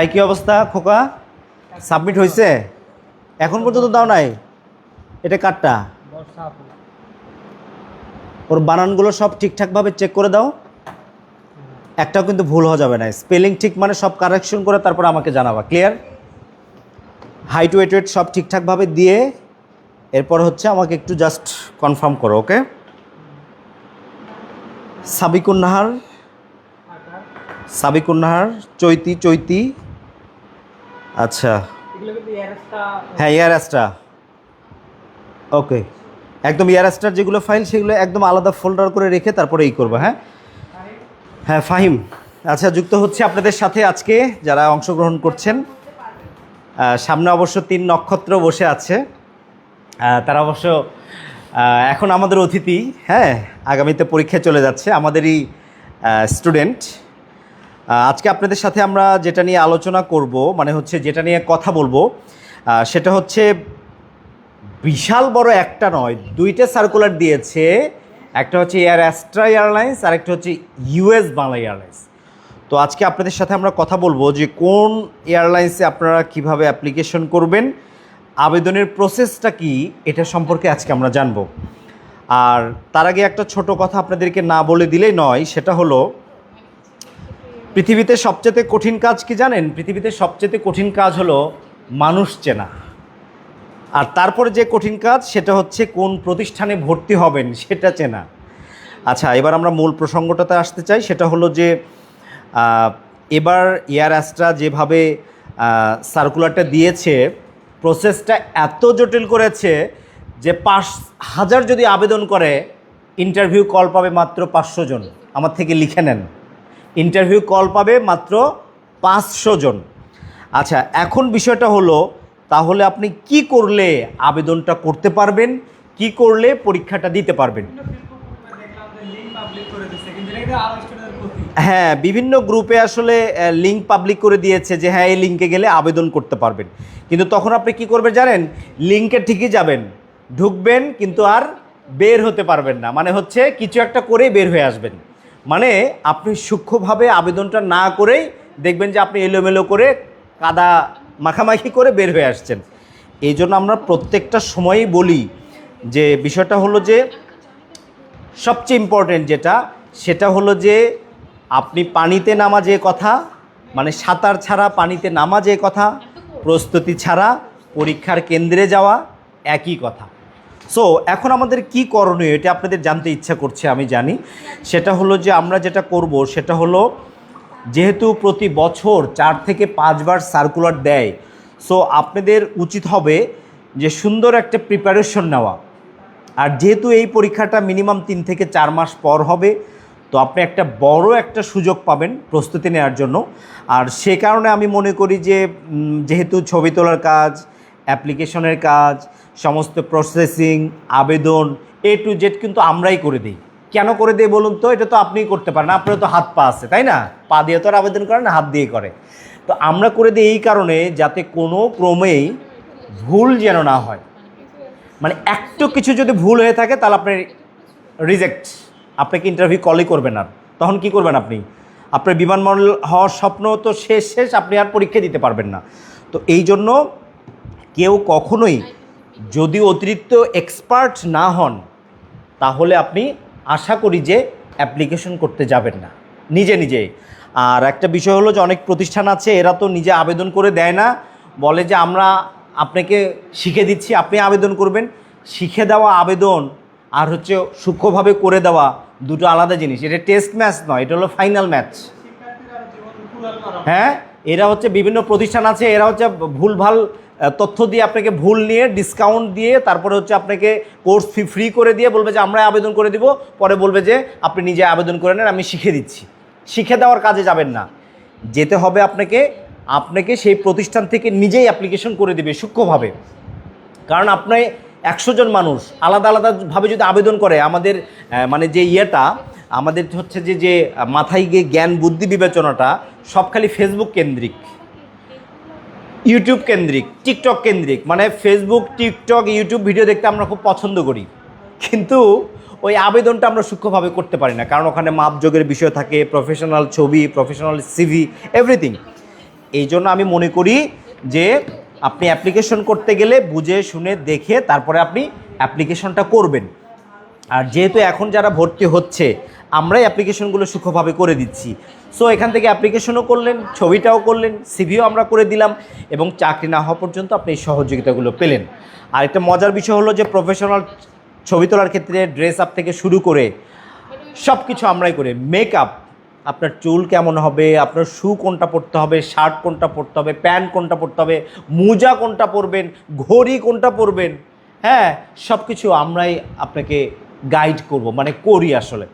এই কি অবস্থা খোকা? সাবমিট হয়েছে? এখন পর্যন্ত দাও নাই? এটা কাটটা ওর বানানগুলো সব ঠিকঠাকভাবে চেক করে দাও। একটাও কিন্তু ভুল হওয়া যাবে না। স্পেলিং ঠিক মানে সব কারেকশন করে তারপর আমাকে জানাবা। ক্লিয়ার? হাইট ওয়েট ওয়েট সব ঠিকঠাকভাবে দিয়ে এরপর হচ্ছে আমাকে একটু জাস্ট কনফার্ম করো। ওকে। সাবিকুন্নাহার, সাবিকুন্নাহার, চৈতি, চৈতি। আচ্ছা হ্যাঁ, ইয়ারাসটা। ওকে, একদম ইয়ারাসটার যেগুলো ফাইল সেগুলো একদম আলাদা ফোল্ডার করে রেখে তারপরে এই করবো। হ্যাঁ হ্যাঁ, ফাহিম। আচ্ছা, যুক্ত হচ্ছে আপনাদের সাথে আজকে যারা অংশগ্রহণ করছেন। সামনে অবশ্য 3 নক্ষত্র বসে আছে। তারা অবশ্য এখন আমাদের অতিথি। হ্যাঁ, আগামীতে পরীক্ষায় চলে যাচ্ছে আমাদেরই স্টুডেন্ট। আজকে আপনাদের সাথে আমরা যেটা নিয়ে আলোচনা করব, মানে হচ্ছে যেটা নিয়ে কথা বলবো, সেটা হচ্ছে বিশাল বড় একটা নয়, 2টা সার্কুলার দিয়েছে। একটা হচ্ছে এয়ার অ্যাস্ট্রা এয়ারলাইন্স আর একটা হচ্ছে ইউএস বাংলা এয়ারলাইন্স। তো আজকে আপনাদের সাথে আমরা কথা বলবো যে কোন এয়ারলাইন্সে আপনারা কিভাবে অ্যাপ্লিকেশন করবেন, আবেদনের প্রসেসটা কি, এটা সম্পর্কে আজকে আমরা জানবো। আর তার আগে একটা ছোট কথা আপনাদেরকে না বলে দিলেই নয়, সেটা হলো পৃথিবীতে সবচেয়ে কঠিন কাজ কি জানেন? পৃথিবীতে সবচেয়ে কঠিন কাজ হলো মানুষ চেনা। আর তারপরে যে কঠিন কাজ সেটা হচ্ছে কোন প্রতিষ্ঠানে ভর্তি হবেন সেটা চেনা। আচ্ছা, এবার আমরা মূল প্রসঙ্গটাতে আসতে চাই। সেটা হলো যে এবার এয়ার অ্যাস্ট্রা যেভাবে সার্কুলারটা দিয়েছে, প্রসেসটা এত জটিল করেছে যে 5,000 যদি আবেদন করে ইন্টারভিউ কল পাবে মাত্র 500 জন। আমার থেকে লিখে নেন, ইন্টারভিউ কল পাবে মাত্র 500 জন। আচ্ছা, এখন বিষয়টা হলো তাহলে আপনি কি করলে আবেদনটা করতে পারবেন, কি করলে পরীক্ষাটা দিতে পারবেন? হ্যাঁ, বিভিন্ন গ্রুপে আসলে লিঙ্ক পাবলিক করে দিয়েছে যে হ্যাঁ এই লিঙ্কে গেলে আবেদন করতে পারবেন। কিন্তু তখন আপনি কি করবেন জানেন? লিঙ্কে ঠিকই যাবেন, ঢুকবেন, কিন্তু আর বের হতে পারবেন না। মানে হচ্ছে কিছু একটা করেই বের হয়ে আসবেন। মানে আপনি সূক্ষ্মভাবে আবেদনটা না করেই দেখবেন যে আপনি এলোমেলো করে কাদা মাখামাখি করে বের হয়ে আসছেন। এই জন্য আমরা প্রত্যেকটা সময়ই বলি যে বিষয়টা হলো যে সবচেয়ে ইম্পর্টেন্ট যেটা, সেটা হলো যে আপনি পানিতে নামা যে কথা, মানে সাঁতার ছাড়া পানিতে নামা যে কথা, প্রস্তুতি ছাড়া পরীক্ষার কেন্দ্রে যাওয়া একই কথা। সো এখন আমাদের কি করণীয় এটা আপনাদের জানতে ইচ্ছা করছে, আমি জানি। সেটা হলো যে আমরা যেটা করব সেটা হলো, যেহেতু প্রতি বছর 4 থেকে 5 বার সার্কুলার দেয়, সো আপনাদের উচিত হবে যে সুন্দর একটা প্রিপারেশন নেওয়া। আর যেহেতু এই পরীক্ষাটা মিনিমাম 3 থেকে 4 মাস পর হবে, তো আপনি একটা বড় একটা সুযোগ পাবেন প্রস্তুতি নেওয়ার জন্য। আর সে কারণে আমি মনে করি যে যেহেতু ছবি তোলার কাজ, অ্যাপ্লিকেশনের কাজ, সমস্ত প্রসেসিং, আবেদন A to Z কিন্তু আমরাই করে দিই। কেন করে দিই বলুন তো? এটা তো আপনিই করতে পারেন, আপনার তো হাত পা আছে, তাই না? পা দিয়ে তো আর আবেদন করে না, হাত দিয়ে করে। তো আমরা করে দিই এই কারণে যাতে কোনো ক্রমেই ভুল যেন না হয়। মানে একটু কিছু যদি ভুল হয়ে থাকে তাহলে আপনি রিজেক্ট, আপনাকে ইন্টারভিউ কলই করবেন না। তখন কি করবেন আপনি? আপনার বিমানবন্দর হওয়ার স্বপ্ন তো শেষ, আপনি আর পরীক্ষা দিতে পারবেন না। তো এই জন্য কেউ কখনোই যদি অতিরিক্ত এক্সপার্ট না হন, তাহলে আপনি আশা করি যে অ্যাপ্লিকেশন করতে যাবেন না নিজে নিজেই। আর একটা বিষয় হলো যে অনেক প্রতিষ্ঠান আছে এরা তো নিজে আবেদন করে দেয় না, বলে যে আমরা আপনাকে শিখে দিচ্ছি, আপনি আবেদন করবেন। শিখে দেওয়া আবেদন আর হচ্ছে সূক্ষ্মভাবে করে দেওয়া দুটো আলাদা জিনিস। এটা টেস্ট ম্যাচ নয়, এটা হলো ফাইনাল ম্যাচ। হ্যাঁ, এরা হচ্ছে বিভিন্ন প্রতিষ্ঠান আছে, এরা হচ্ছে ভুলভাল তথ্য দিয়ে আপনাকে ভুল নিয়ে ডিসকাউন্ট দিয়ে তারপরে হচ্ছে আপনাকে কোর্স ফ্রি করে দিয়ে বলবে যে আমরা আবেদন করে দিব, পরে বলবে যে আপনি নিজে আবেদন করে নেন, আমি শিখে দিচ্ছি। শিখে দেওয়ার কাজে যাবেন না, যেতে হবে আপনাকে সেই প্রতিষ্ঠান থেকে নিজেই অ্যাপ্লিকেশন করে দিবে সূক্ষ্মভাবে। কারণ আপনি 100 জন মানুষ আলাদা আলাদাভাবে যদি আবেদন করে, আমাদের মানে যে ইয়েটা আমাদের হচ্ছে যে মাথায় গিয়ে জ্ঞান বুদ্ধি বিবেচনাটা সব খালি ফেসবুক কেন্দ্রিক, ইউটিউব কেন্দ্রিক, টিকটক কেন্দ্রিক। মানে ফেসবুক, টিকটক, ইউটিউব ভিডিও দেখতে আমরা খুব পছন্দ করি, কিন্তু ওই আবেদনটা আমরা সূক্ষ্মভাবে করতে পারি না। কারণ ওখানে মাপযোগের বিষয় থাকে, প্রফেশনাল ছবি, প্রফেশনাল সিভি, এভরিথিং। এই জন্য আমি মনে করি যে আপনি অ্যাপ্লিকেশন করতে গেলে বুঝে শুনে দেখে তারপরে আপনি অ্যাপ্লিকেশনটা করবেন। আর যেহেতু এখন যারা ভর্তি হচ্ছে আমরাই অ্যাপ্লিকেশনগুলো সূক্ষ্মভাবে করে দিচ্ছি, সো এখান থেকে অ্যাপ্লিকেশনও করলেন, ছবিটাও করলেন, সিভিও আমরা করে দিলাম, এবং চাকরি না হওয়া পর্যন্ত আপনি এই সহযোগিতাগুলো পেলেন। আর একটা মজার বিষয় হলো যে প্রফেশনাল ছবি তোলার ক্ষেত্রে ড্রেস আপ থেকে শুরু করে সব কিছু আমরাই করে, মেকআপ, আপনার চুল কেমন হবে, আপনার শু কোনটা পরতে হবে, শার্ট কোনটা পরতে হবে, প্যান্ট কোনটা পরতে হবে, মোজা কোনটা পরবেন, ঘড়ি কোনটা পরবেন, হ্যাঁ সব কিছু আমরাই আপনাকে গাইড করব, মানে করি আসলে।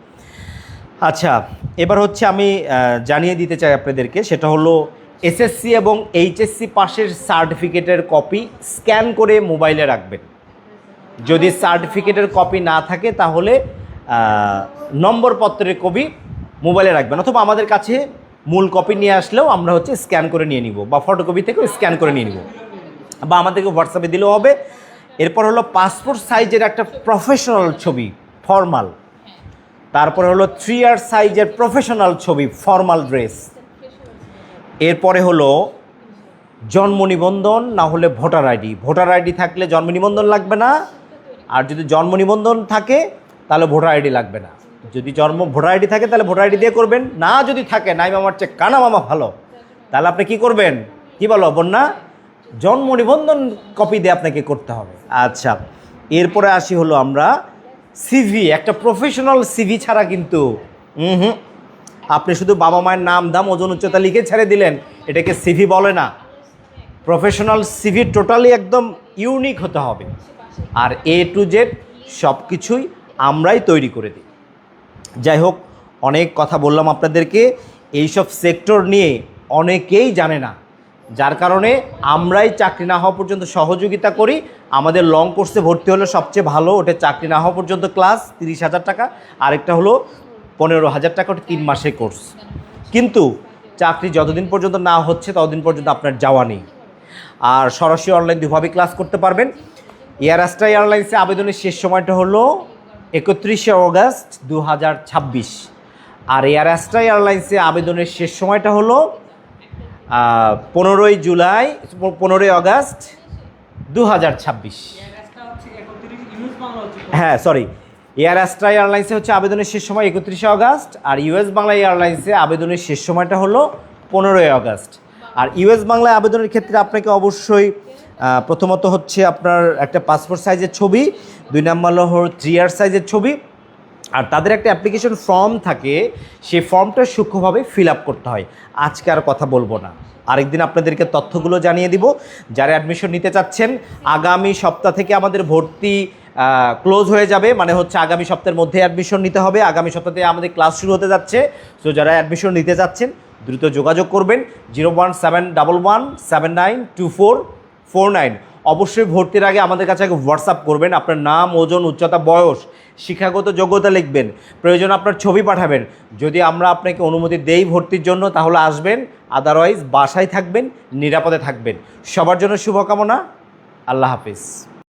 আচ্ছা, এবার হচ্ছে আমি জানিয়ে দিতে চাই আপনাদেরকে, সেটা হলো এসএসসি এবং এইচএসসি পাশের সার্টিফিকেটের কপি স্ক্যান করে মোবাইলে রাখবেন। যদি সার্টিফিকেটের কপি না থাকে তাহলে নম্বরপত্রের কপি মোবাইলে রাখবেন, অথবা আমাদের কাছে মূল কপি নিয়ে আসলেও আমরা হচ্ছে স্ক্যান করে নিয়ে নিব, বা ফটোকপি থেকেও স্ক্যান করে নিয়ে নিব, বা আমাদেরকে হোয়াটসঅ্যাপে দিলেও হবে। এরপর হলো পাসপোর্ট সাইজের একটা প্রফেশনাল ছবি ফর্মাল, তারপরে হলো 3 সাইজের প্রফেশনাল ছবি ফর্মাল ড্রেস, এরপরে হলো জন্ম নিবন্ধন না হলে ভোটার আইডি। ভোটার আইডি থাকলে জন্ম নিবন্ধন লাগবে না, আর যদি জন্ম নিবন্ধন থাকে তাহলে ভোটার আইডি লাগবে না। যদি ভোটার আইডি থাকে তাহলে ভোটার আইডি দিয়ে করবেন, না যদি থাকে নাই মামার চেয়ে কানা মামা ভালো, তাহলে আপনি কি করবেন, কি বলো বন্যা, জন্ম নিবন্ধন কপি দিয়ে আপনাকে করতে হবে। আচ্ছা, এরপরে আসি হলো আমরা সিভি, একটা প্রফেশনাল সিভি ছাড়া কিন্তু আপনি শুধু বাবা মায়ের নাম দাম ওজন উচ্চতা লিখে ছেড়ে দিলেন, এটাকে সিভি বলে না। প্রফেশনাল সিভি টোটালি একদম ইউনিক হতে হবে, আর A to Z সব কিছুই আমরাই তৈরি করে দিই। যাই হোক, অনেক কথা বললাম আপনাদেরকে, এইসব সেক্টর নিয়ে অনেকেই জানে না, যার কারণে আমরাই চাকরি না হওয়া পর্যন্ত সহযোগিতা করি। আমাদের লং কোর্সে ভর্তি হলে সবচেয়ে ভালো, ওটা চাকরি না হওয়া পর্যন্ত ক্লাস 30,000 টাকা, আরেকটা হলো 15,000 টাকা, ওটা 3 মাসের কোর্স। কিন্তু চাকরি যতদিন পর্যন্ত না হচ্ছে ততদিন পর্যন্ত আপনার যাওয়া নেই। আর সরাসরি অনলাইন দুভাবে ক্লাস করতে পারবেন। এয়ার অ্যাস্ট্রা এয়ারলাইন্সে আবেদনের শেষ সময়টা হলো 31শে অগাস্ট 2026, আর এয়ার অ্যাস্ট্রা এয়ারলাইন্সে আবেদনের শেষ সময়টা হলো 15ই অগাস্ট 2026। হ্যাঁ সরি, এয়ার অ্যাস্ট্রা এয়ারলাইন্সে হচ্ছে আবেদনের শেষ সময় 31শে অগাস্ট, আর ইউএস বাংলা এয়ারলাইন্সে আবেদনের শেষ সময়টা হলো 15ই অগাস্ট। আর ইউএস বাংলায় আবেদনের ক্ষেত্রে আপনাকে অবশ্যই প্রথমত হচ্ছে আপনার একটা পাসপোর্ট সাইজের ছবি, 2 নম্বর হলো 3 সাইজের ছবি, আর তাদের একটা অ্যাপ্লিকেশন ফর্ম থাকে, সেই ফর্মটা সূক্ষ্মভাবে ফিল আপ করতে হয়। আজকে আর কথা বলবো না, আরেকদিন আপনাদেরকে তথ্যগুলো জানিয়ে দিব। যারা অ্যাডমিশন নিতে চাচ্ছেন, আগামী সপ্তাহ থেকে আমাদের ভর্তি ক্লোজ হয়ে যাবে, মানে হচ্ছে আগামী সপ্তাহের মধ্যে অ্যাডমিশন নিতে হবে। আগামী সপ্তাহে আমাদের ক্লাস শুরু হতে যাচ্ছে। সো যারা অ্যাডমিশন নিতে চাচ্ছেন দ্রুত যোগাযোগ করবেন 01711792449। অবশ্যই ভর্তির আগে আমাদের কাছে হোয়াটসঅ্যাপ করবেন, আপনার নাম, ওজন, উচ্চতা, বয়স, শিক্ষাগত যোগ্যতা লিখবেন, প্রয়োজন আপনার ছবি পাঠাবেন। যদি আমরা আপনাকে অনুমতি দেই ভর্তির জন্য তাহলে আসবেন, আদারওয়াইজ বাসায় থাকবেন, নিরাপদে থাকবেন। সবার জন্য শুভকামনা। আল্লাহ হাফিজ।